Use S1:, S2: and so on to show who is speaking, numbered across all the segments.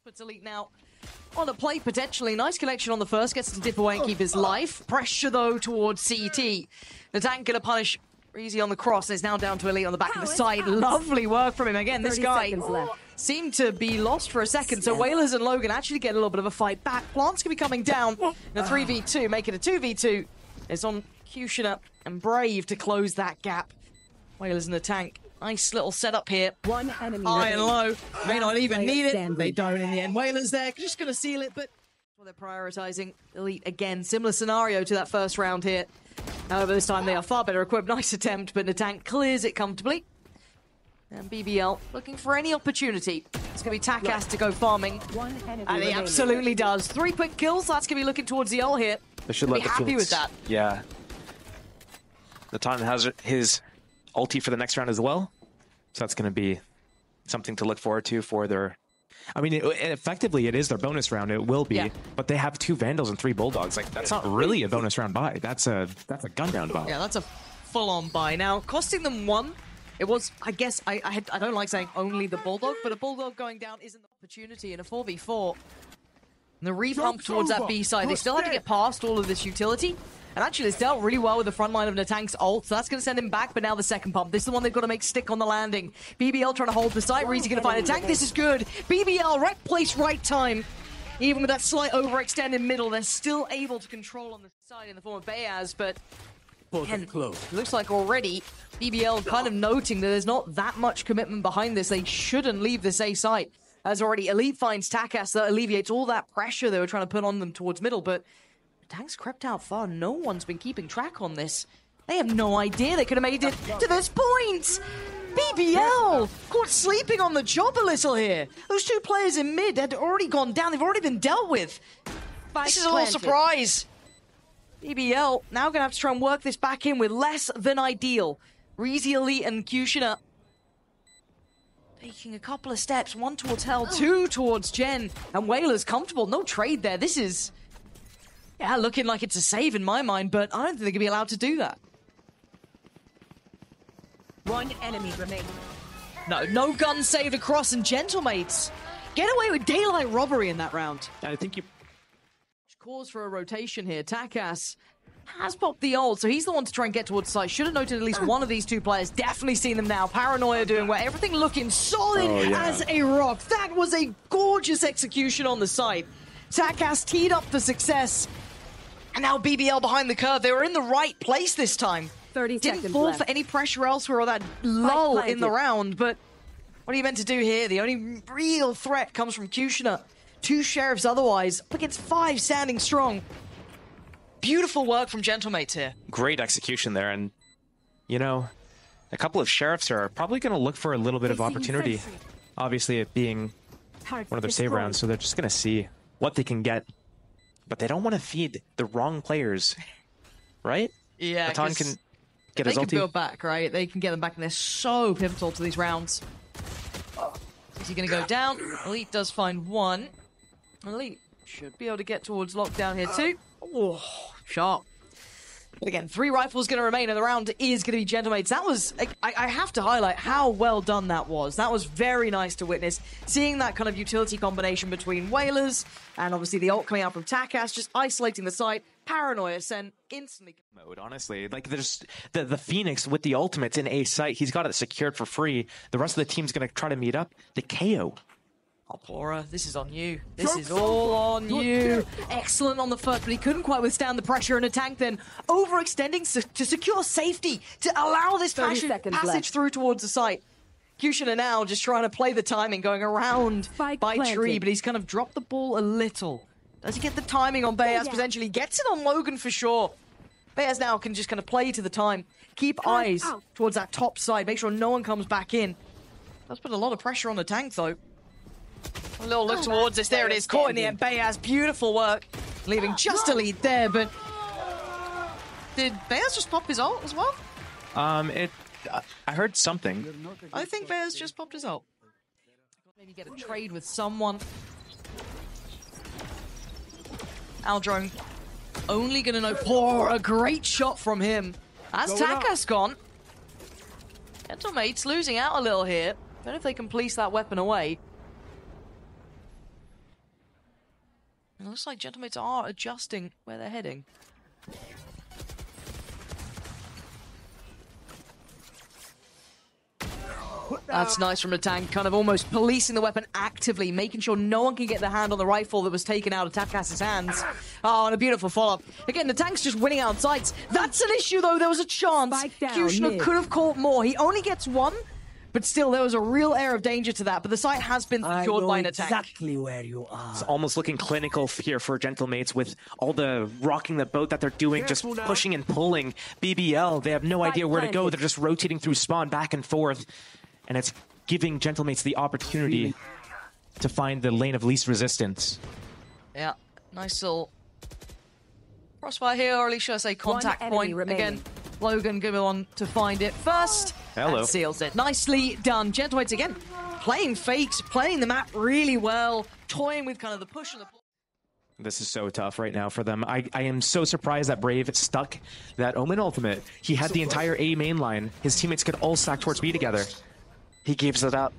S1: Puts Elite now on a play, potentially. Nice connection on the first, gets to dip away and keep his life. Pressure, though, towards CT. The tank going to punish Easy on the cross. It's now down to Elite on the back of the side. Lovely work from him. Again, this guy seemed to be lost for a second. So Whalers and Logan actually get a little bit of a fight back. Plant's going to be coming down in a 3v2, make it a 2v2. It's on Kushner and Brave to close that gap. Whalers in the tank. Nice little setup here.
S2: One enemy
S1: high and low. May not even need it.
S2: standing.
S1: They don't in the end. Whalers there, just going to seal it, but well, they're prioritizing Elite again. Similar scenario to that first round here. However, this time they are far better equipped. Nice attempt, but Natank clears it comfortably. And BBL looking for any opportunity. It's going to be Takas to go farming.
S2: One enemy
S1: And he absolutely does. 3 quick kills. That's going to be looking towards the ult here.
S3: They should
S1: Be
S3: let the
S1: happy
S3: Phoenix.
S1: with that.
S3: Yeah. Natan has his ulti for the next round as well. So that's going to be something to look forward to for their... I mean, effectively, it is their bonus round. It will be.
S1: Yeah.
S3: But they have 2 Vandals and 3 Bulldogs. Like, that's not really a bonus round buy. That's a gun round buy.
S1: Yeah, that's a full-on buy. Now, costing them 1, it was, I guess, I don't like saying only the Bulldog, but a Bulldog going down isn't an opportunity in a 4v4. And the repump towards that B side, they still have to get past all of this utility. And actually, it's dealt really well with the front line of Natank's ult, so that's going to send him back, but now the second pump. This is the one they've got to make stick on the landing. BBL trying to hold the site. Reezy going to find a tank. This is good. BBL, right place, right time. Even with that slight overextended middle, they're still able to control on the side in the form of Bayaz, but again, it looks like already BBL kind of noting that there's not that much commitment behind this. They shouldn't leave this A site. As already, Elite finds Takas that alleviates all that pressure they were trying to put on them towards middle, but Tank's crept out far. No one's been keeping track on this. They have no idea they could have made it to this point. BBL caught sleeping on the job a little here. Those 2 players in mid had already gone down. They've already been dealt with. This is a little surprise. BBL now going to have to try and work this back in with less than ideal. Reezy, Elite, and Kushner taking a couple of steps. 1 towards Hell, 2 towards Jen. And Whalers comfortable. No trade there. This is... yeah, looking like it's a save in my mind, but I don't think they can be allowed to do that.
S2: One enemy remaining.
S1: No gun saved across, and Gentlemates get away with daylight robbery in that round.
S3: I think you...
S1: Cause for a rotation here. Takas has popped the ult, so he's the one to try and get towards the site. Should have noted at least one of these 2 players. Definitely seen them now. Paranoia doing well. Everything looking solid as a rock. That was a gorgeous execution on the site. Takas teed up for success. And now BBL behind the curve. They were in the right place this time.
S2: 30
S1: Didn't
S2: seconds
S1: fall
S2: left.
S1: for any pressure elsewhere or that lull in the round, but what are you meant to do here? The only real threat comes from Kushner. 2 Sheriffs otherwise, up against 5 standing strong. Beautiful work from Gentlemates here.
S3: Great execution there. And, you know, a couple of Sheriffs are probably going to look for a little bit of opportunity. Obviously, it being one of their save rounds, so they're just going to see what they can get. But they don't want to feed the wrong players, right?
S1: Yeah,
S3: Natan can get his
S1: they can
S3: ulti.
S1: build back, right? They can get them back, and they're so pivotal to these rounds. Is he going to go down? Elite does find 1. Elite should be able to get towards lockdown here too. Oh, sharp. But again, 3 rifles going to remain, and the round is going to be Gentlemates. That was, I have to highlight how well done that was. That was very nice to witness. Seeing that kind of utility combination between Whalers and obviously the ult coming out from Takas, just isolating the site. Paranoia sent instantly.
S3: Mode, honestly. Like, there's the Phoenix with the ultimates in A site. He's got it secured for free. The rest of the team's going to try to meet up. The KO.
S1: Alpora, this is on you. This is all on you. Excellent on the first, but he couldn't quite withstand the pressure in a tank then. Overextending to secure safety, to allow this
S2: 30 seconds
S1: passage
S2: left.
S1: through towards the site. Kushner now just trying to play the timing, going around
S2: Spike
S1: by
S2: planted.
S1: tree, but he's kind of dropped the ball a little. Does he get the timing on Bayaz potentially? Gets it on Logan for sure. Bayaz now can just kind of play to the time. Keep eyes towards that top side. Make sure no one comes back in. Does put a lot of pressure on the tank though. A little look towards us. There it is. Caught in the end. Bayaz, beautiful work. Leaving just a lead there, but did Bayaz just pop his ult as well?
S3: I heard something.
S1: I think Bayaz just popped his ult. Maybe get a trade with someone. Aldrone only going to know. Oh, a great shot from him. As Takas gone. Gentlemates losing out a little here. Don't know if they can police that weapon away. looks like Gentlemates are adjusting where they're heading. That's nice from the tank, kind of almost policing the weapon actively, making sure no one can get their hand on the rifle that was taken out of Takas's hands. Oh, and a beautiful follow-up. Again, the tank's just winning out sights. That's an issue, though. There was a chance. Kushner could have caught more. He only gets one, but still, there was a real air of danger to that. But the site has been secured by an attack.
S4: Exactly where you are.
S3: It's almost looking clinical here for Gentlemates with all the rocking the boat that they're doing, just pushing and pulling. BBL, they have no idea where to go. They're just rotating through spawn back and forth. And it's giving Gentlemates the opportunity to find the lane of least resistance.
S1: Yeah, nice little crossfire here, or at least should I say contact point. Again, Logan going on to find it first.
S3: Hello.
S1: And seals it. Nicely done. Gentlemates again, playing fakes, playing the map really well, toying with kind of the push and the pull.
S3: This is so tough right now for them. I am so surprised that Brave stuck that Omen ultimate. He had the entire A main line. His teammates could all stack towards B together. He gives it up.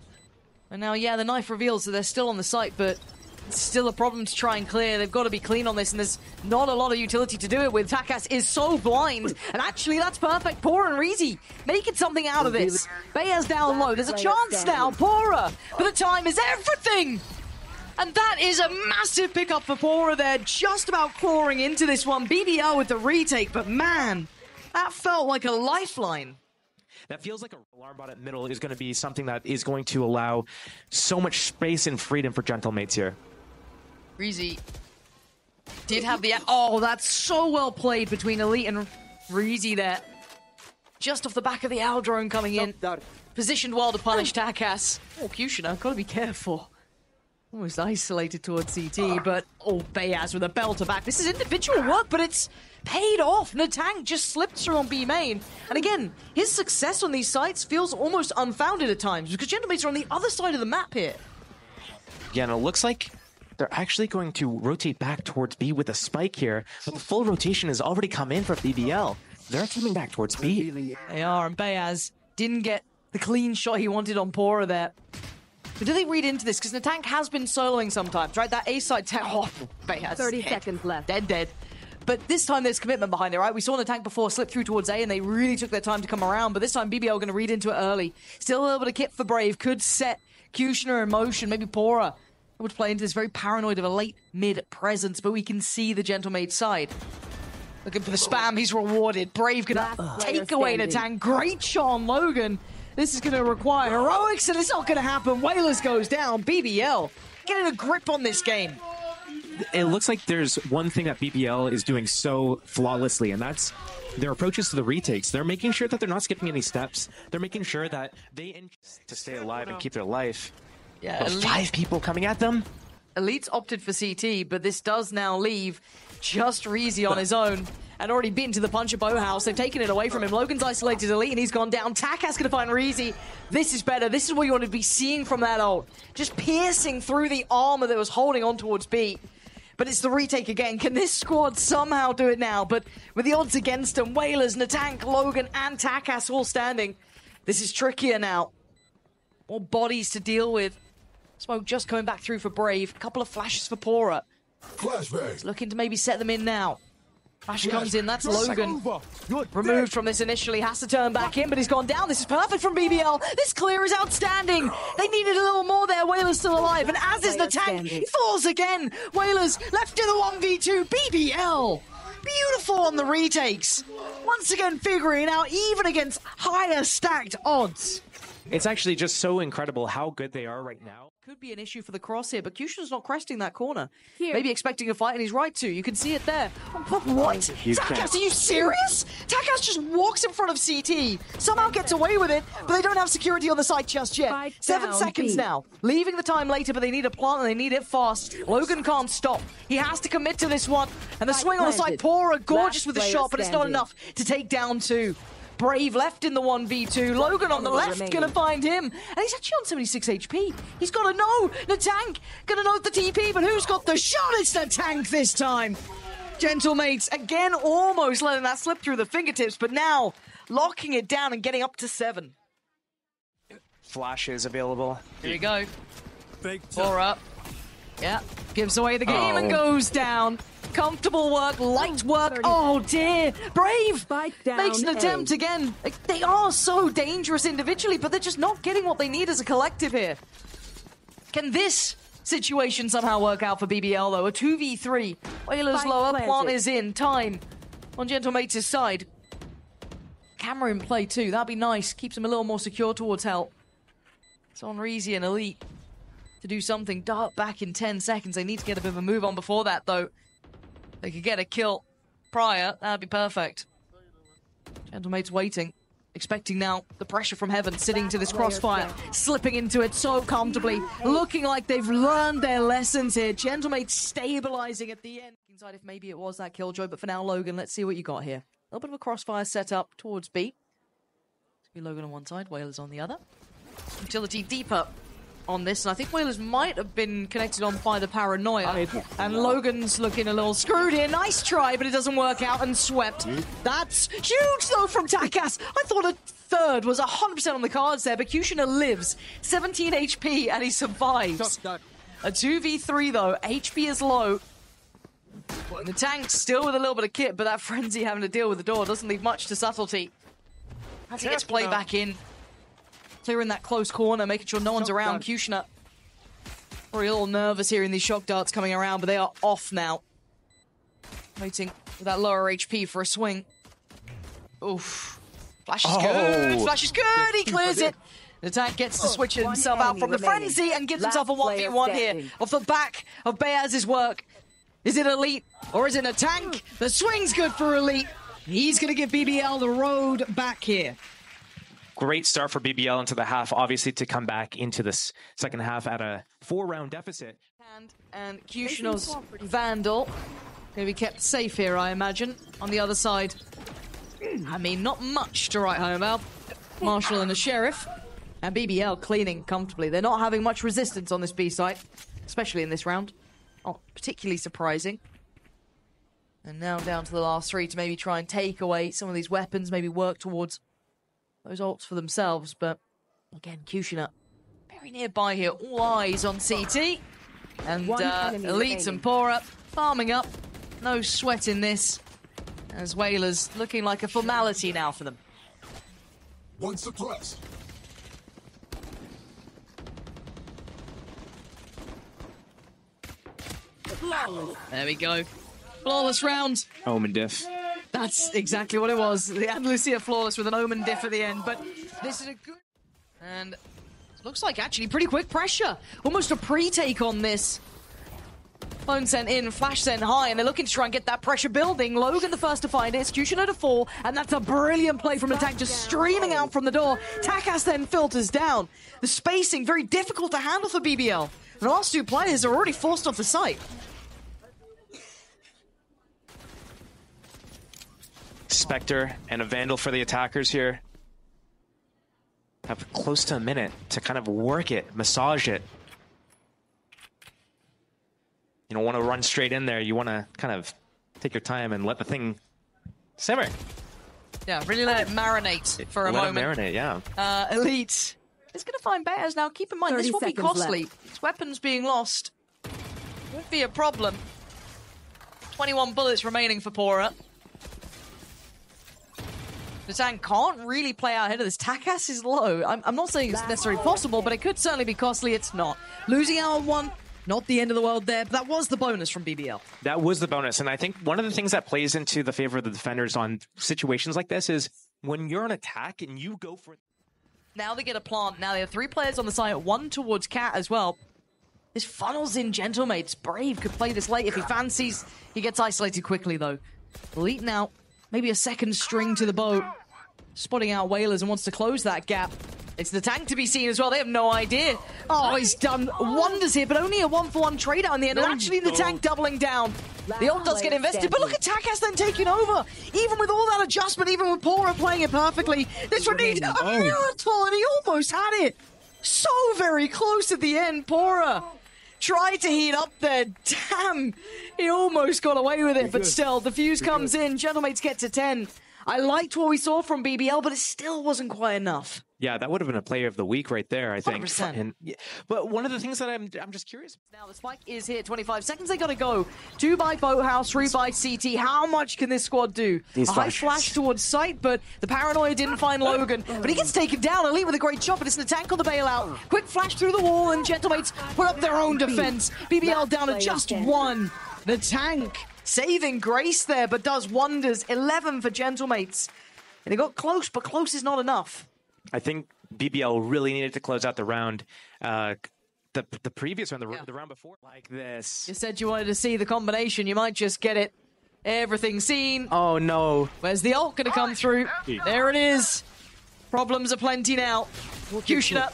S1: And now, yeah, the knife reveals that they're still on the site, but it's still a problem to try and clear. They've got to be clean on this, and there's not a lot of utility to do it with. Takas is so blind, and actually that's perfect. Pora and Reezy making something out of this. Bayaz down low. There's a chance now. Pora, but the time is everything. And that is a massive pickup for Pora there, just about clawing into this one. BBL with the retake, but man, that felt like a lifeline.
S3: That feels like a alarm bot at middle is going to be something that is going to allow so much space and freedom for Gentlemates here.
S1: Reezy did have the... Oh, that's so well played between Elite and Reezy there. Just off the back of the owl drone coming in. Positioned well to punish Takas. Oh, Kushner, gotta be careful. Almost isolated towards CT, but oh, Bayaz with a belter back. This is individual work, but it's paid off. Natang just slipped through on B main. And again, his success on these sites feels almost unfounded at times because Gentlemates are on the other side of the map here.
S3: Yeah, and it looks like they're actually going to rotate back towards B with a spike here, but the full rotation has already come in for BBL. They're coming back towards B.
S1: They are, and Bayaz didn't get the clean shot he wanted on Pora there. But do they read into this? Because the tank has been soloing sometimes, right? That A-side tank, oh, Bayaz
S2: 30 seconds left.
S1: Dead. But this time there's commitment behind it, right? We saw the tank before slip through towards A, and they really took their time to come around. But this time BBL going to read into it early. Still a little bit of kit for Brave. Could set Kushner in motion. Maybe Pora would play into this very paranoid of a late mid presence. But we can see the Gentlemates side. Looking for the spam. He's rewarded. Brave gonna take away the tank. Great shot on Logan. This is going to require heroics, and it's not going to happen. Whalers goes down. BBL getting a grip on this game.
S3: It looks like there's one thing that BBL is doing so flawlessly, and that's their approaches to the retakes. They're making sure that they're not skipping any steps. They're making sure that they to stay alive and keep their life.
S1: Yeah,
S3: But 5 people coming at them.
S1: Elite's opted for CT, but this does now leave just Reezy on his own. And already beaten to the punch at Bowhouse. They've taken it away from him. Logan's isolated Elite and he's gone down. Takas going to find Reezy. This is better. This is what you want to be seeing from that ult. Just piercing through the armor that was holding on towards B. But it's the retake again. Can this squad somehow do it now? But with the odds against them, Whalers, Natank, Logan, and Takas all standing. This is trickier now. More bodies to deal with. Smoke just coming back through for Brave. A couple of flashes for Pora. He's looking to maybe set them in now. Flash comes in, that's Logan. Removed from this initially, has to turn back in, but he's gone down. This is perfect from BBL. This clear is outstanding. They needed a little more there. Whalers still alive, and as is the tank, he falls again. Whalers left to the 1v2. BBL, beautiful on the retakes. Once again figuring out, even against higher stacked odds.
S3: It's actually just so incredible how good they are right now.
S1: Could be an issue for the cross here, but Kushner's not cresting that corner. Maybe expecting a fight, and he's right to. You can see it there. What? Takas, are you serious? Takas just walks in front of CT, somehow gets away with it, but they don't have security on the site just yet. 7 seconds now. Leaving the time later, but they need a plant, and they need it fast. Logan can't stop. He has to commit to this one. And the swing on the side, Pora, gorgeous with the shot, but it's not enough to take down 2. Brave left in the 1v2. Logan on the left, gonna find him. And he's actually on 76 HP. He's gotta know. Natank gonna know the TP, but who's got the shot? It's Natank this time. Gentlemates, again, almost letting that slip through the fingertips, but now locking it down and getting up to 7.
S3: Flash is available.
S1: Here you go. 4 up. Yeah. Gives away the game and goes down. Comfortable work, light work. Oh dear. Brave makes an attempt again. Like, they are so dangerous individually, but they're just not getting what they need as a collective here. Can this situation somehow work out for BBL though? A 2v3. Whalers lower, plant is in. Time on Gentlemates' side. Camera in play too. That'd be nice. Keeps him a little more secure towards help. It's on Reezy and Elite to do something. Dart back in 10 seconds. They need to get a bit of a move on before that though. They could get a kill prior. That'd be perfect. Gentlemates waiting. Expecting now the pressure from heaven, sitting to this crossfire, slipping into it so comfortably, looking like they've learned their lessons here. Gentlemates stabilizing at the end. Inside if maybe it was that Killjoy, but for now, Logan, let's see what you got here. A little bit of a crossfire set up towards B. Logan on one side, Whalers on the other. Utility deeper on this, and I think Whalers might have been connected on by the paranoia. And Logan's looking a little screwed here. Nice try, but it doesn't work out and swept. That's huge though from Takas. I thought a third was 100% on the cards there, but Kushner lives. 17 HP and he survives. A 2v3 though, HP is low. And the tank's still with a little bit of kit, but that frenzy having to deal with the door doesn't leave much to subtlety. As he gets played back in. Clearing that close corner, making sure no one's around. Kushner probably a little nervous here in these shock darts coming around, but they are off now. Waiting with that lower HP for a swing. Oof. Flash is good. Flash is good. He clears it. The tank gets to switch himself out from the frenzy and gives himself a 1v1 here off the back of Bayaz's work. Is it Elite or is it a tank? The swing's good for Elite. He's going to give BBL the road back here.
S3: Great start for BBL into the half, obviously to come back into this second half at a 4-round deficit.
S1: And Kushner's Vandal going to be kept safe here, I imagine. On the other side, I mean, not much to write home about. Marshall and the Sheriff. And BBL cleaning comfortably. They're not having much resistance on this B site, especially in this round. Not particularly surprising. And now down to the last three to maybe try and take away some of these weapons, maybe work towards those ults for themselves, but again, Kushner very nearby here. All eyes on CT. And Elite and Pora farming up. No sweat in this. As Whalers looking like a formality now for them.
S4: One suppressed.
S1: There we go. Flawless round.
S3: Omen diff.
S1: That's exactly what it was. The Andalusia flawless with an Omen diff at the end, but this is a good... And it looks like actually pretty quick pressure. Almost a pre-take on this. Phone sent in, flash sent high, and they're looking to try and get that pressure building. Logan the first to find it, Executioner to fall, and that's a brilliant play from the tank, just streaming out from the door. Takas then filters down. The spacing, very difficult to handle for BBL. The last two players are already forced off the site.
S3: Spectre and a Vandal for the attackers here. Have close to a minute to kind of work it, massage it. You don't want to run straight in there. You want to kind of take your time and let the thing simmer.
S1: Yeah, really let it marinate for a moment.
S3: Let it marinate, yeah.
S1: Elite is going to find Bears now. Keep in mind, this will be costly. These weapons being lost won't be a problem. 21 bullets remaining for Pora. The tank can't really play out ahead of this. Takas is low. I'm not saying it's necessarily possible, but it could certainly be costly. It's not. Losing out on one, not the end of the world there, but that was the bonus from BBL.
S3: That was the bonus, and I think one of the things that plays into the favor of the defenders on situations like this is when you're on attack and you go for...
S1: Now they get a plant. Now they have 3 players on the side, 1 towards Cat as well. This funnels in Gentlemates. Brave could play this late if he fancies. He gets isolated quickly, though. Elite now, maybe a second string to the bow. Spotting out Whalers and wants to close that gap. It's the tank to be seen as well. They have no idea. Oh, he's done wonders here, but only a 1-for-1 trade out in the end. And actually the tank doubling down. The ult does get invested, but look at Takas then taking over. Even with all that adjustment, even with Pora playing it perfectly, this would need a miracle, and he almost had it. So very close at the end. Pora tried to heat up there. Damn, he almost got away with it, but still, the fuse comes in. Gentlemates get to 10. I liked what we saw from BBL, but it still wasn't quite enough.
S3: Yeah, that would have been a player of the week right there, I think.
S1: 100%.
S3: And, but one of the things that I'm just curious.
S1: Now the spike is here, 25 seconds they gotta go. 2 by Boathouse, 3 by CT. How much can this squad do?
S3: These
S1: a high
S3: flashes.
S1: flash towards sight, but the paranoia didn't find Logan. But he gets taken down. Elite with a great shot, but it's an attack on the bailout. Quick flash through the wall, and Gentlemates put up their own defense. BBL down to just 1. The tank saving grace there, but does wonders. 11 for Gentlemates. And they got close, but close is not enough.
S3: I think BBL really needed to close out the round. The previous round, the round before, like this.
S1: You said you wanted to see the combination. You might just get it. Everything seen.
S3: Oh no.
S1: Where's the ult gonna come through? There it is. Problems aplenty now. Kushner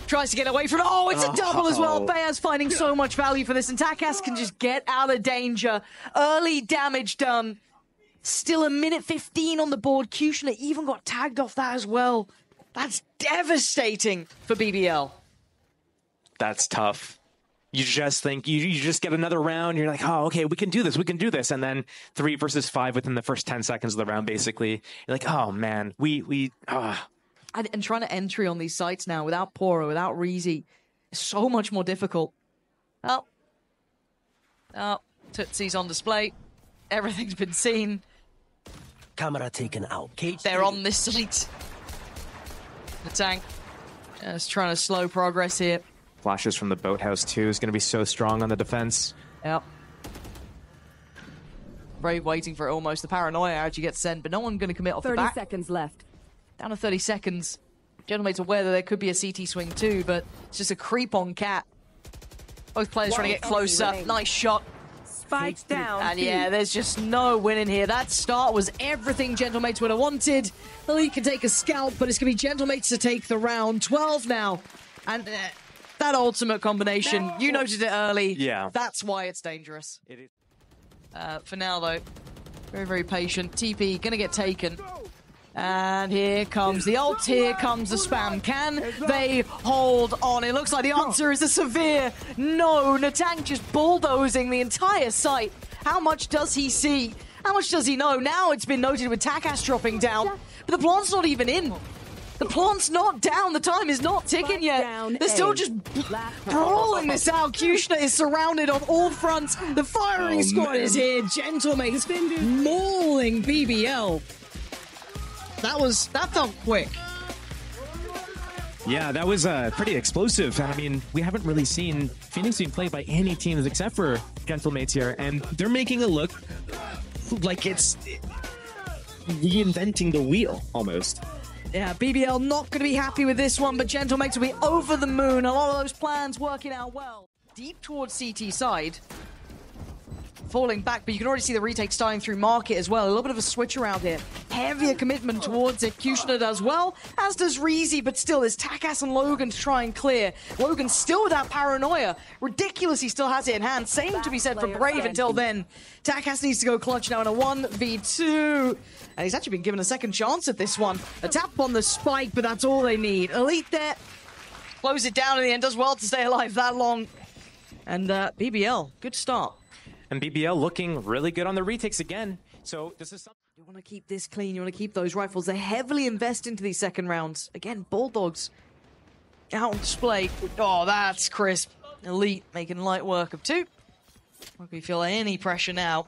S1: tries to get away from it. Oh, it's a double as well. Bayer's finding so much value for this, and Takas can just get out of danger. Early damage done. Still a minute 15 on the board. Kushner even got tagged off that as well. That's devastating for BBL.
S3: That's tough. You just think, you just get another round, you're like, oh, okay, we can do this. And then 3 versus 5 within the first 10 seconds of the round, basically. You're like, oh man,
S1: And trying to entry on these sites now without Poro, without Reezy, is so much more difficult. Oh, Tootsie's on display. Everything's been seen.
S5: Camera taken out. Cage
S1: They're on this site. The tank just trying to slow progress here.
S3: Flashes from the Boathouse too is going to be so strong on the defense.
S1: Yep. Brave waiting for it almost. The paranoia actually gets sent, but no one going to commit off the back.
S2: 30 seconds left.
S1: Down to 30 seconds. Gentlemate's aware that there could be a CT swing too, but it's just a creep on Cat. Both players trying to get closer. Nice shot.
S2: Spikes down.
S1: And yeah, there's just no winning here. That start was everything Gentlemates would have wanted. Elite can take a scalp, but it's going to be Gentlemates to take the round. 12 now. And that ultimate combination, you noted it early.
S3: Yeah.
S1: That's why it's dangerous.
S3: It is.
S1: For now, though, very, very patient. TP going to get taken. And here comes the ult, here comes the spam. Can they hold on? It looks like the answer is a severe no. Natang just bulldozing the entire site. How much does he see? How much does he know? Now it's been noted with Takas dropping down, but the plant's not even in. The plant's not down. The time is not ticking yet. They're still just brawling this out. Kushner is surrounded on all fronts. The firing squad is here. Gentlemates mauling BBL. That felt quick.
S3: Yeah, that was pretty explosive. And I mean, we haven't really seen Phoenix being played by any teams except for Gentlemates here, and they're making it look like it's reinventing the wheel almost.
S1: Yeah, BBL not going to be happy with this one, but Gentlemates will be over the moon. A lot of those plans working out well. Deep towards CT side. Falling back, but you can already see the retake starting through market as well. A little bit of a switch around here. Heavier commitment towards it. Kushner does well, as does Reezy, but still there's Takas and Logan to try and clear. Logan still with that paranoia. Ridiculous he still has it in hand. Same to be said for Brave until then. Takas needs to go clutch now in a 1v2. And he's actually been given a second chance at this one. A tap on the spike, but that's all they need. Elite there. Close it down in the end. Does well to stay alive that long. And BBL, good start.
S3: And BBL looking really good on the retakes again. So this is something.
S1: You want to keep this clean. You want to keep those rifles. They heavily invest into these second rounds. Again, Bulldogs out on display. Oh, that's crisp. Elite making light work of 2. Not going to feel any pressure now.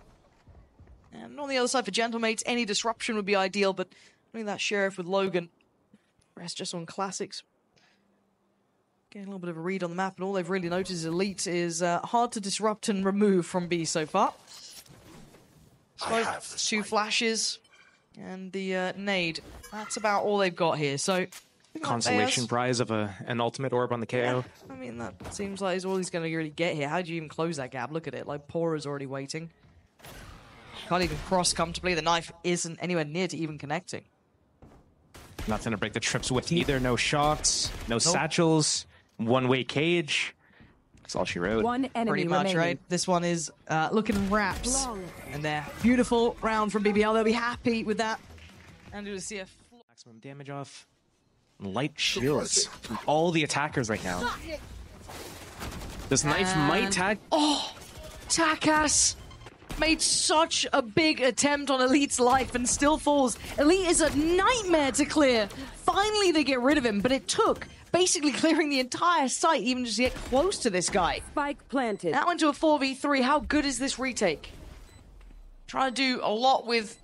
S1: And on the other side for Gentlemates, any disruption would be ideal, but doing that Sheriff with Logan. Rest just on classics. Getting a little bit of a read on the map, and all they've really noticed is Elite is hard to disrupt and remove from B so far. So, 2 flashes and the nade. That's about all they've got here. So
S3: consolation prize of an ultimate orb on the KO.
S1: Yeah, I mean, that seems like is all he's going to really get here. How do you even close that gap? Look at it. Like, Pora's already waiting. Can't even cross comfortably. The knife isn't anywhere near to even connecting.
S3: Nothing to break the trips with either. No shots, no satchels. One-way cage. That's all she wrote.
S2: One enemy
S1: Pretty much,
S2: remaining.
S1: right? This one is looking wraps. And there. Beautiful round from BBL. They'll be happy with that. And to see a
S3: maximum damage off. Light shields from all the attackers right now. This knife might tag.
S1: Oh! Takas! made such a big attempt on Elite's life and still falls. Elite is a nightmare to clear. Finally, they get rid of him, but it took basically clearing the entire site even just to get close to this guy.
S2: Spike planted.
S1: That went to a 4v3. How good is this retake? Trying to do a lot with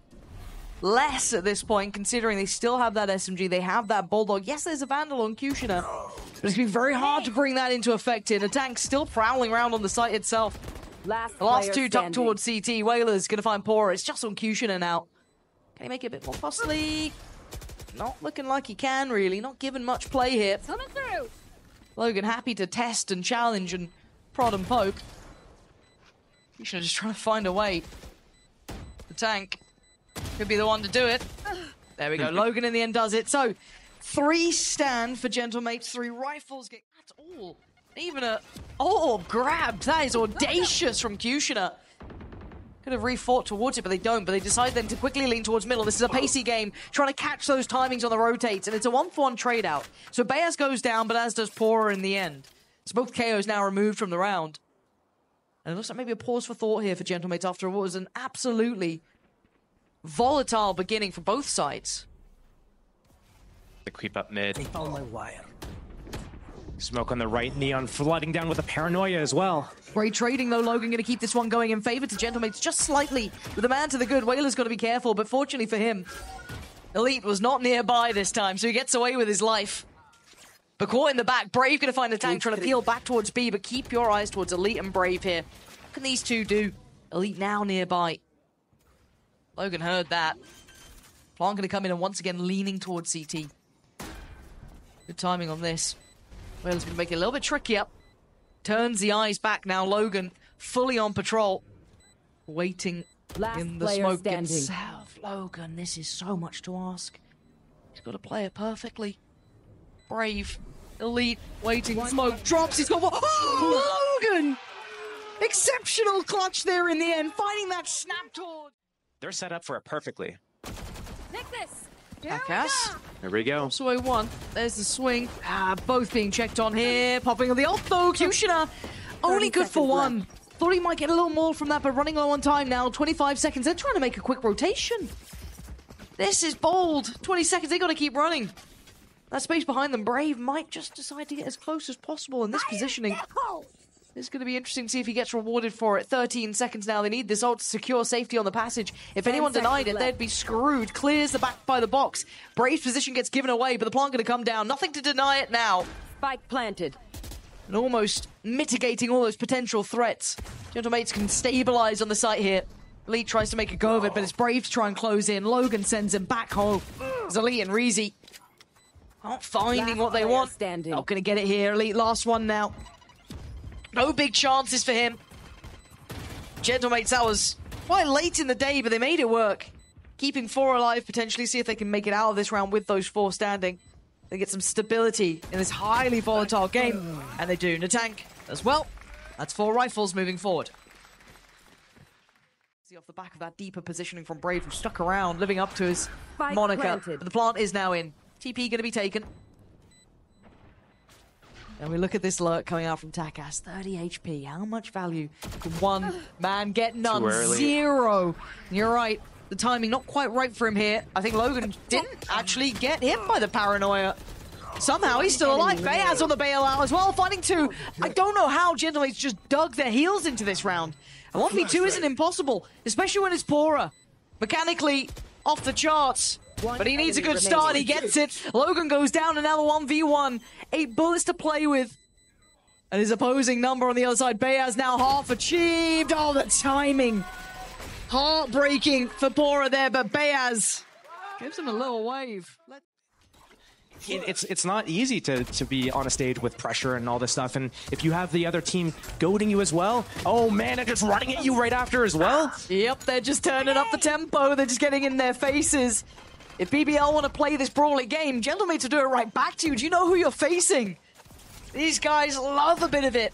S1: less at this point, considering they still have that SMG, they have that Bulldog. Yes, there's a Vandal on Kushner, but it's going to be very hard to bring that into effect here. The tank's still prowling around on the site itself. The last two duck towards CT. Whaler's going to find Pora. It's just on Kushner now. Can he make it a bit more costly? Not looking like he can, really. Not given much play here.
S2: Coming through.
S1: Logan happy to test and challenge and prod and poke. Kushner just trying to find a way. The tank could be the one to do it. There we go. Logan in the end does it. So, 3 stand for Gentlemates, 3 rifles. That's all. Even a orb grabbed. That is audacious from Kushner. Could have refought towards it, but they don't. But they decide then to quickly lean towards middle. This is a pacey game, trying to catch those timings on the rotates, and it's a 1-for-1 trade out. So Bayaz goes down, but as does Pora in the end. So both KOs now removed from the round. And it looks like maybe a pause for thought here for Gentlemates after what was an absolutely volatile beginning for both sides.
S3: The creep up mid.
S5: They found my wire.
S3: Smoke on the right, Neon flooding down with the paranoia as well.
S1: Great trading though, Logan going to keep this one going in favor to Gentlemates just slightly. With a man to the good, Whaler's got to be careful, but fortunately for him, Elite was not nearby this time, so he gets away with his life. But caught in the back, Brave going to find the tank, trying to peel back towards B, but keep your eyes towards Elite and Brave here. What can these two do? Elite now nearby. Logan heard that. Plant going to come in and once again leaning towards CT. Good timing on this. Whaler's going to make it a little bit trickier. Turns the eyes back now. Logan fully on patrol. Waiting in the smoke itself. Logan, this is so much to ask. He's got to play it perfectly. Brave. Elite. Waiting. Smoke drops. He's got one. Oh, Logan! Exceptional clutch there in the end. Finding that snap toward.
S3: They're set up for it perfectly.
S1: Jackass.
S3: There we go.
S1: Also A1. There's the swing. Both being checked on here. Popping on the ult though. Kushner only good for 1. Thought he might get a little more from that, but running low on time now. 25 seconds. They're trying to make a quick rotation. This is bold. 20 seconds. They got to keep running. That space behind them. Brave might just decide to get as close as possible in this positioning. It's going to be interesting to see if he gets rewarded for it. 13 seconds now. They need this ult to secure safety on the passage. If anyone denied it, they'd be screwed. Clears the back by the box. Brave's position gets given away, but the plant going to come down. Nothing to deny it now.
S2: Spike planted.
S1: And almost mitigating all those potential threats. Gentlemates can stabilize on the site here. Elite tries to make a go of it, but it's Brave to try and close in. Logan sends him back home. There's Elite and Reezy not finding what they want. Not going to get it here. Elite last one now. No big chances for him. Gentlemates, that was quite late in the day, but they made it work. Keeping 4 alive, potentially see if they can make it out of this round with those 4 standing. They get some stability in this highly volatile game, and they do. Natank as well. That's 4 rifles moving forward. See off the back of that deeper positioning from Brave, who stuck around, living up to his moniker. But the plant is now in. TP going to be taken. And we look at this lurk coming out from Takas. 30 HP. How much value can one man get? None. 0. And you're right. The timing not quite right for him here. I think Logan didn't actually get hit by the paranoia. Somehow he's still alive. Bayaz on the bailout as well. Finding 2. I don't know how Gentlemates just dug their heels into this round. And 1v2 isn't impossible, especially when it's Pora. Mechanically off the charts. But he needs a good start. He gets it. Logan goes down, another 1v1. 8 bullets to play with. And his opposing number on the other side. Bayaz now half achieved. Oh, the timing. Heartbreaking for Pora there, but Bayaz gives him a little wave.
S3: It's not easy to be on a stage with pressure and all this stuff, and if you have the other team goading you as well, oh man, they're just running at you right after as well.
S1: Yep, they're just turning up the tempo. They're just getting in their faces. If BBL want to play this brawly game, Gentlemates will do it right back to you. Do you know who you're facing? These guys love a bit of it.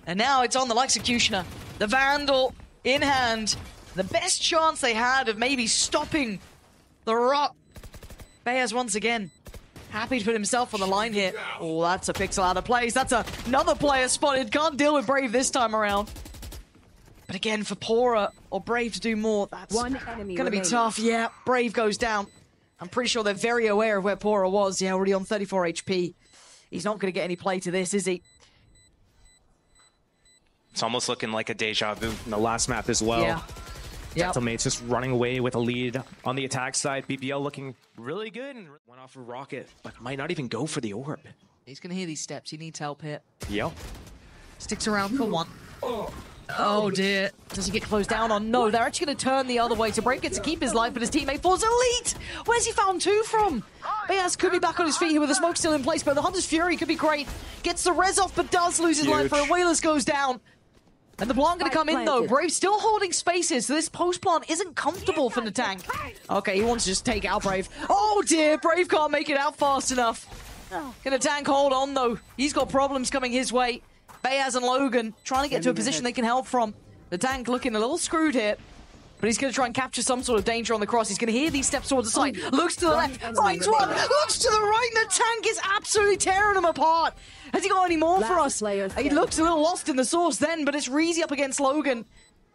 S1: And now it's on the Executioner. The Vandal in hand. The best chance they had of maybe stopping the rot. Bayaz once again. Happy to put himself on the line here. Oh, that's a pixel out of place. That's another player spotted. Can't deal with Brave this time around. But again, for Pora or Brave to do more, that's
S2: One enemy
S1: going to be
S2: remaining.
S1: tough. Yeah, Brave goes down. I'm pretty sure they're very aware of where Pora was. Yeah, already on 34 HP. He's not going to get any play to this, is he?
S3: It's almost looking like a deja vu in the last map as well.
S1: Yeah. Yep.
S3: Gentlemate's just running away with a lead on the attack side. BBL looking really good and went off a rocket, but might not even go for the orb.
S1: He's going to hear these steps. He needs help here.
S3: Yep.
S1: Sticks around for one. Oh dear. Does he get closed down on? No, they're actually going to turn the other way. So Brave gets to keep his life, but his teammate falls. Elite! Where's he found two from? Beaz could be back on his feet here with the smoke still in place, but the Hunter's Fury could be great. Gets the res off, but does lose his life for it. Wailers goes down. And the plant going to come in though. Brave still holding spaces, so this post plant isn't comfortable for the tank. Okay, he wants to just take out Brave. Oh dear, Brave can't make it out fast enough. Can the tank hold on though? He's got problems coming his way. Beaz and Logan trying to get to a position they can help from. The tank looking a little screwed here. But he's going to try and capture some sort of danger on the cross. He's going to hear these steps towards the side. Looks to the left, finds one. Looks to the right, and the tank is absolutely tearing him apart. Has he got any more for us? He looks a little lost in the source then, but it's Reezy up against Logan.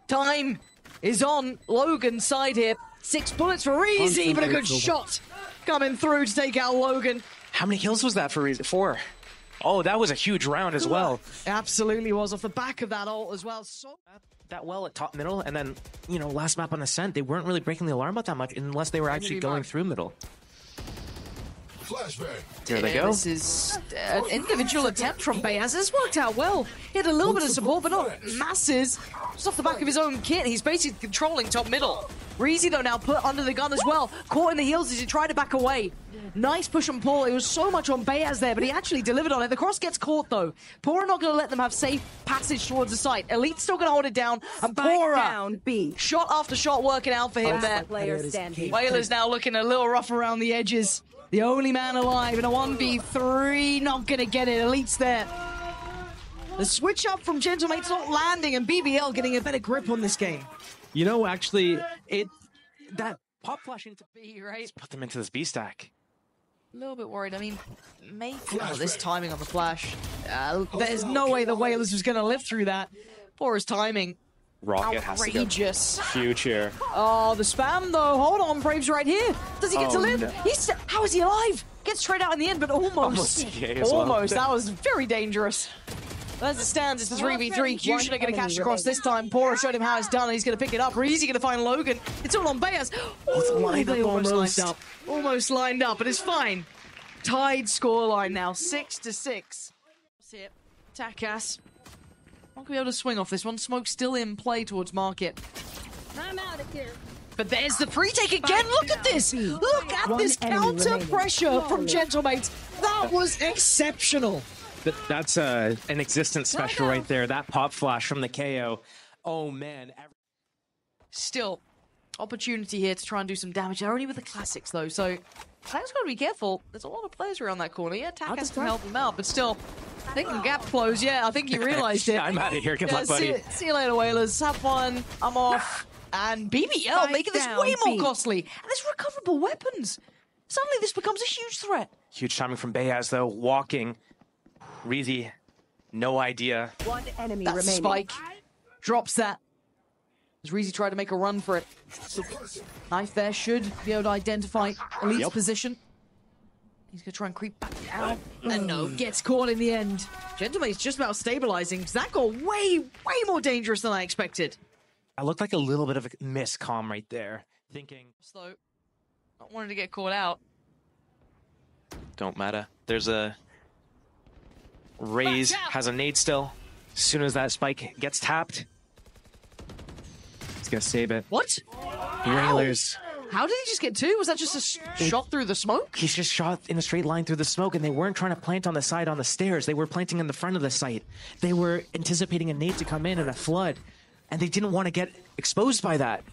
S1: Time is on Logan's side here. 6 bullets for Reezy, but a good shot coming through to take out Logan.
S3: How many kills was that for Reezy? 4. Oh, that was a huge round as well.
S1: Absolutely was, off the back of that ult as well. So
S3: that well at top middle, and then, you know, last map on Ascent, they weren't really breaking the alarm out that much unless they were actually going through middle.
S4: Flashbang.
S3: Here they go.
S1: This is an individual attempt from Beaz. This worked out well. He had a little bit of support, but not masses. Just off the back of his own kit, he's basically controlling top middle. Reezy, though, now put under the gun as well. Caught in the heels as he tried to back away. Nice push on Paul. It was so much on Beaz there, but he actually delivered on it. The cross gets caught, though. Pora not going to let them have safe passage towards the site. Elite's still going to hold it down. And Pora,
S2: down, B.
S1: shot after shot working out for him there.
S2: Player standing.
S1: Whalers now looking a little rough around the edges. The only man alive in a 1v3. Not going to get it. Elite's there. The switch up from Gentlemate's not landing, and BBL getting a better grip on this game.
S3: You know, actually, that pop flash into
S1: B, right?
S3: put them into this B stack.
S1: A little bit worried. I mean, maybe this timing on the flash. There's no way the Whalers was going to live through that. Poor his timing.
S3: Rocket has to go.
S1: Outrageous.
S3: Huge here.
S1: Oh, the spam though. Hold on, Brave's right here. Does he get to live?
S3: No.
S1: How is he alive? Gets straight out in the end, but almost. Almost. That was very dangerous. As it stands, it's the 3v3. Kyushin are going to catch across this time. Pora showed him how it's done, and he's going to pick it up. Reezy going to find Logan. It's all on Beaz. Oh, they almost lined up. Almost lined up, but it's fine. Tied scoreline now, 6-6. Here, Takas. Not going to be able to swing off this one. Smoke still in play towards Market.
S2: I'm out of here.
S1: But there's the pre-take again. Look at this. Look at this counter pressure from Gentlemates. That was exceptional.
S3: That's an existence special right there. That pop flash from the KO. Oh, man.
S1: Still, opportunity here to try and do some damage. They're only with the classics, though, so players got to be careful. There's a lot of players around that corner. Yeah, Takas can help them out, but still, they can gap close. Yeah, I think he realized it.
S3: I'm out of here. Good luck, buddy.
S1: See you later, Whalers. Have fun. I'm off. And BBL making this way more costly. And there's recoverable weapons. Suddenly, this becomes a huge threat.
S3: Huge timing from Beaz, though. Walking. Reezy, no idea.
S2: One enemy
S1: That's
S2: remaining.
S1: Spike. Drops that. As Reezy tried to make a run for it. Knife there should be able to identify Elite's position. He's going to try and creep back out. And no, gets caught in the end. Gentlemate's just about stabilizing, because that got way more dangerous than I expected.
S3: I looked like a little bit of a miscomm right there. Thinking,
S1: Slow. Not wanting to get caught out.
S3: don't matter. There's a... Raze has a nade still. As soon as that spike gets tapped, he's gonna save it.
S1: What?
S3: Railers.
S1: How did he just get two? Was that just a shot through the smoke?
S3: He's just shot in a straight line through the smoke, and they weren't trying to plant on the side on the stairs. They were planting in the front of the site. They were anticipating a nade to come in and a flood, and they didn't want to get exposed by that.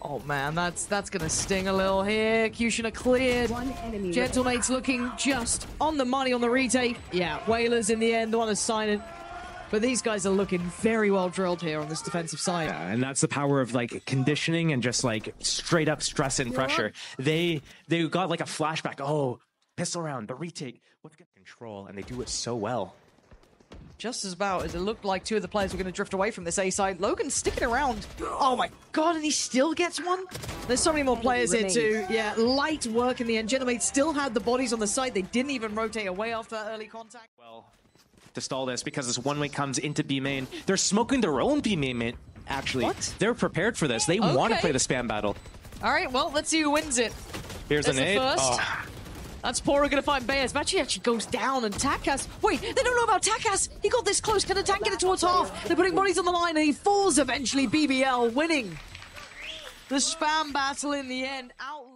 S1: Oh man, that's gonna sting a little here. Kyushin are cleared.
S2: One enemy
S1: Gentlemate's looking just on the money on the retake. Yeah, Whalers in the end, the one that's signing. But these guys are looking very well drilled here on this defensive side.
S3: Yeah, and that's the power of like conditioning and just like straight up stress and pressure. They got like a flashback. Oh, pistol round, the retake. What's good control? And they do it so well.
S1: just as about as it looked like two of the players were going to drift away from this A side. Logan's sticking around. Oh my god, and he still gets one? There's so many more players here too. Yeah, light work in the end. Gentlemen still had the bodies on the side. They didn't even rotate away after that early contact.
S3: Well, to stall this, because this one way comes into B main. They're smoking their own B main, actually.
S1: What?
S3: They're prepared for this. They want to play the spam battle.
S1: All right, well, let's see who wins it.
S3: Here's a nade.
S1: That's Pora gonna find Bayers. Actually goes down, and Takas. Wait, they don't know about Takas. He got this close. Can the tank get it towards half? They're putting bodies on the line, and he falls eventually. BBL winning the spam battle in the end. Out.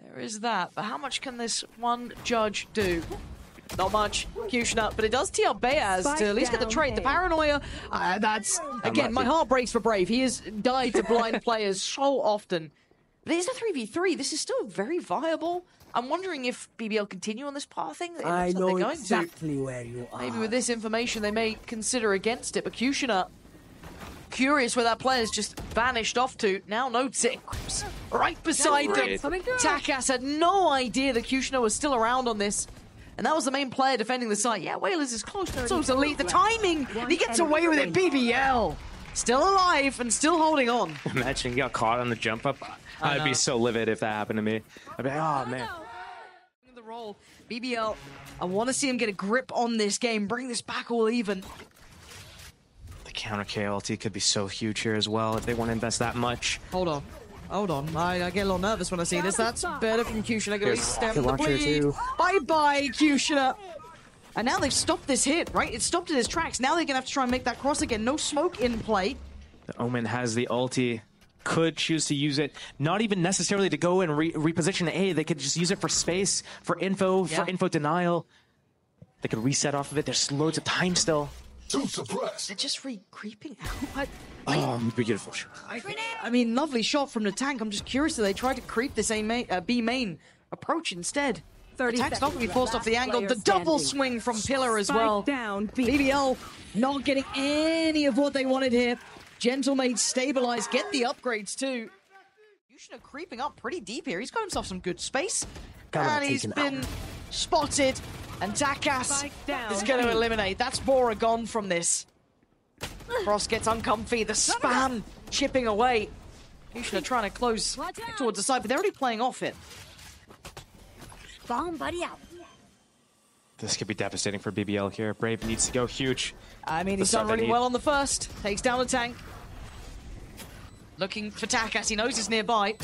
S1: There is that. But how much can this one judge do? Not much. Kushner, but it does tee up Bayaz to at least get the trade. The paranoia, that's, again, my heart breaks for Brave. He has died to blind players so often. But it is a 3v3. This is still very viable. I'm wondering if BBL continue on this path thing.
S5: I know exactly where you are.
S1: Maybe with this information, they may consider against it. But Kushner, curious where that player's just vanished off to. Now Node 6, right beside them. Takas had no idea that Kushner was still around on this. And that was the main player defending the site. Yeah, Whalers is close. So is Elite. The timing, and he gets away with it. BBL still alive and still holding on.
S3: Imagine he got caught on the jump up. I'd be so livid if that happened to me. I'd be like, oh man.
S1: The role, BBL. I want to see him get a grip on this game, bring this back all even.
S3: The counter KLT could be so huge here as well if they want to invest that much.
S1: Hold on. I get a little nervous when I see this. That's better from Kushner. At least stem the bleed. Bye-bye, Kushner. And now they've stopped this hit, right? It stopped in his tracks. Now they're going to have to try and make that cross again. No smoke in play.
S3: The Omen has the ulti. Could choose to use it. Not even necessarily to go and reposition A. They could just use it for space, for info denial. They could reset off of it. There's loads of time still.
S1: They're just creeping out.
S3: Beautiful shot.
S1: I mean, lovely shot from the tank. I'm just curious that they tried to creep this B main approach instead. The tank's not going to be forced off the angle. The double swing from Pillar as well. BBL not getting any of what they wanted here. Gentlemate stabilize, get the upgrades too. Kushner creeping up pretty deep here. He's got himself some good space. And he's been spotted. And Takas is going to eliminate. That's Bora gone from this. Cross gets uncomfy. The spam chipping away. Kushner trying to close towards the side, but they're already playing off it.
S2: Bomb buddy out.
S3: This could be devastating for BBL here. Brave needs to go huge.
S1: I mean, he's done really well on the first. Takes down the tank. Looking for Takas. He knows he's nearby.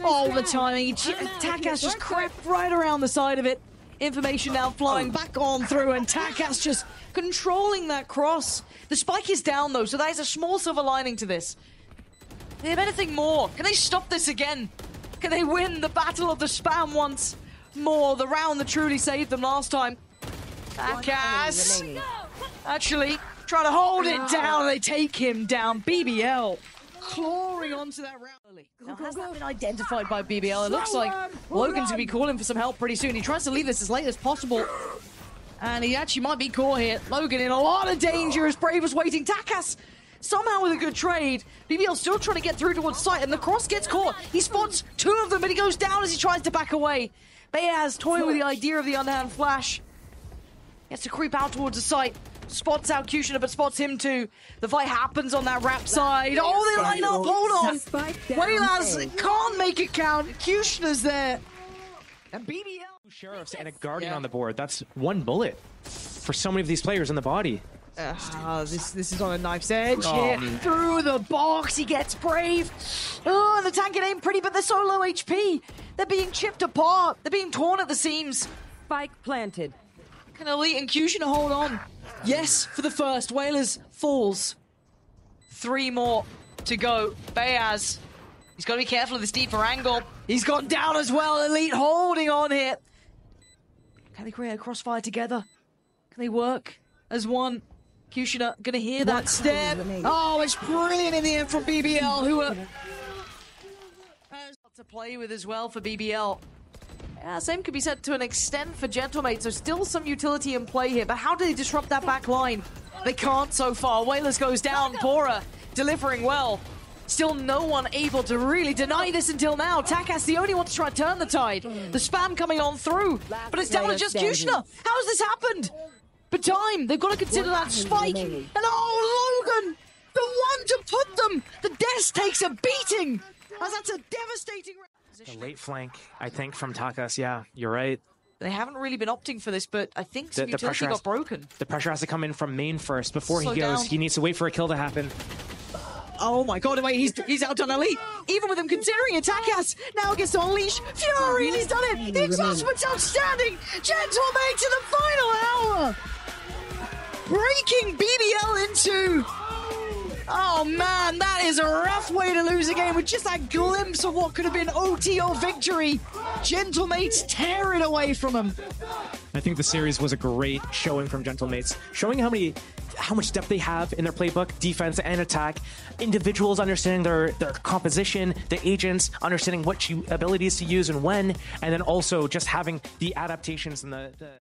S1: All the timing. Takas just crept right around the side of it. Information now flying back on through, and Takas just controlling that cross. The spike is down, though, so that is a small silver lining to this. They have anything more. Can they stop this again? Can they win the battle of the spam once more? The round that truly saved them last time. Takas actually trying to hold it down. They take him down. BBL clawing onto that round. Now, has that been identified by BBL? It looks like Logan's going to be calling for some help pretty soon. He tries to leave this as late as possible. And he actually might be caught here. Logan in a lot of danger as Brave was waiting. Takas somehow with a good trade. BBL still trying to get through towards sight, and the cross gets caught. He spots two of them, but he goes down as he tries to back away. Bayaz toying with the idea of the underhand flash. He has to creep out towards the site. Spots out Kushner, but spots him too. The fight happens on that wrap side. Oh, they line up. Hold on. Waylaz can't make it count. Kushner's there. And BBL.
S3: Two sheriffs and a guardian on the board. That's one bullet for so many of these players in the body.
S1: This is on a knife's edge here. Through the box, he gets Brave. Oh, and the tank can aim pretty, but they're so low HP. They're being chipped apart. They're being torn at the seams.
S2: Spike planted.
S1: Can Elite and Kushner hold on? Yes, for the first. Whalers falls. 3 more to go. Bayaz. He's got to be careful of this deeper angle. He's gone down as well. Elite holding on here. Can they create a crossfire together? Can they work as one? Kushner gonna hear that step. Oh, it's brilliant in the end from BBL, who are to play with as well for BBL. Yeah, same could be said to an extent for Gentlemate, so still some utility in play here, but how do they disrupt that back line? They can't so far. Whalers goes down, Bora delivering well. Still no one able to really deny this until now. Takas the only one to try to turn the tide. The spam coming on through, but it's down to just Kushner. How has this happened? But time, they've got to consider that spike. And oh, Logan, the one to put them. The desk takes a beating, as that's a devastating
S3: The late flank, I think, from Takas. Yeah, you're right.
S1: They haven't really been opting for this, but I think some
S3: The
S1: utility
S3: pressure
S1: got broken.
S3: The pressure has to come in from main first before
S1: Slow
S3: he goes.
S1: down.
S3: He needs to wait for a kill to happen.
S1: Oh my god, wait, he's out on Elite. Even with him considering it, Takas now gets to unleash Fury, and he's done it. The exhaustment's outstanding. Gentlemate to the final hour. Breaking BBL into... Oh man, that is a rough way to lose a game with just that glimpse of what could have been OTO victory. Gentlemates tear it away from him.
S3: I think the series was a great showing from Gentlemates, showing how much depth they have in their playbook, defense and attack, individuals understanding their composition, the agents understanding what abilities to use and when, and then also just having the adaptations and the